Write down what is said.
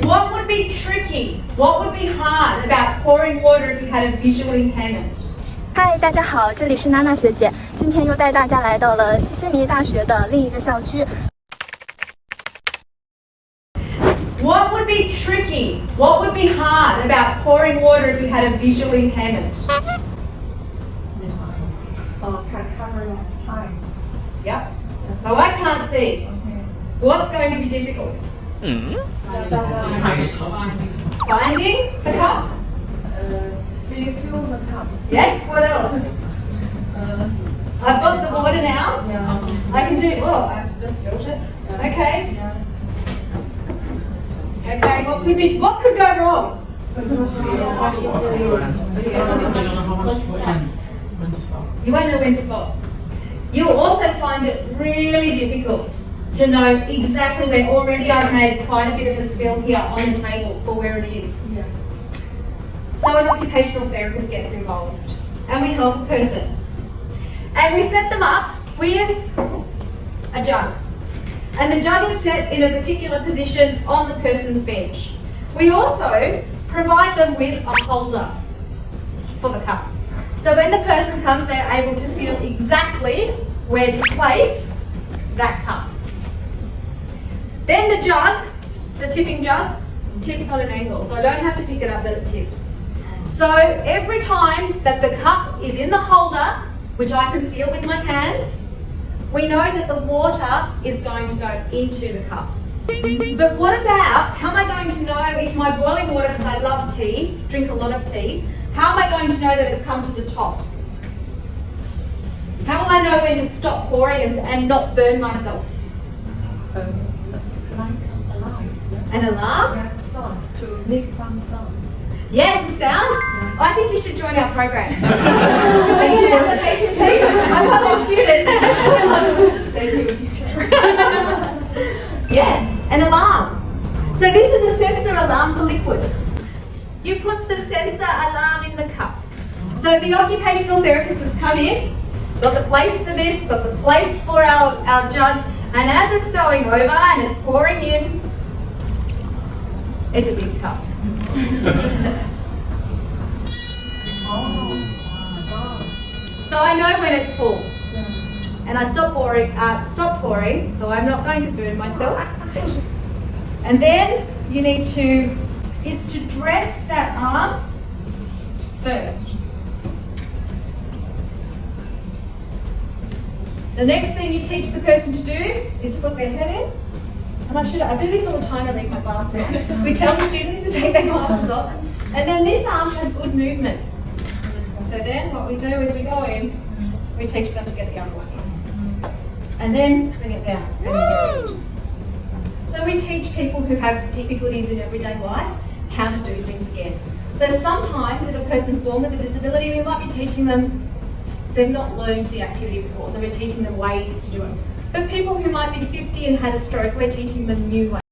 What would be tricky? What would be hard about pouring water if you had a visual impairment? 嗨，大家好，这里是娜娜学姐，今天又带大家来到了悉尼大学的另一个校区。What would be tricky? What would be hard about pouring water if you had a visual impairment? Cover your eyes. Yep. So I can't see. What's going to be difficult? Finding the cup? Fill the cup. Yes, what else? I've got the water now. I can do, oh, I've just spilled it. Okay. Okay, what could go wrong? You won't know when to stop. You'll also find it really difficult to know exactly where. Already I've made quite a bit of a spill here on the table for where it is. Yes. So an occupational therapist gets involved and we help a person. And we set them up with a jug. And the jug is set in a particular position on the person's bench. We also provide them with a holder for the cup. So when the person comes, they're able to feel exactly where to place that cup. Then the jug, the tipping jug, tips on an angle. So I don't have to pick it up, but it tips. So every time that the cup is in the holder, which I can feel with my hands, we know that the water is going to go into the cup. But what about, how am I going to know if my boiling water, because I love tea, drink a lot of tea, how am I going to know that it's come to the top? How will I know when to stop pouring and not burn myself? An alarm? Yeah, sound to make some sound. Yes, the sound? I think you should join our program. Application fee? I'm not a student. Thank you, teacher. Yes, an alarm. So this is a sensor alarm for liquid. You put the sensor alarm in the cup. So the occupational therapist has come in, got the place for this, got the place for our jug, and as it's going over and it's pouring in, it's a big cup. So I know when it's full. And I stop pouring, so I'm not going to burn myself. And then you need to dress that arm first. The next thing you teach the person to do is to put their head in. And I do this all the time, I leave my glasses on. We tell the students to take their glasses off. And then this arm has good movement. So then what we do is we go in, we teach them to get the other one in. And then bring it down. So we teach people who have difficulties in everyday life how to do things again. So sometimes if a person's born with a disability, we might be teaching them, they've not learned the activity before, so we're teaching them ways to do it. But people who might be 50 and had a stroke, we're teaching them new ways.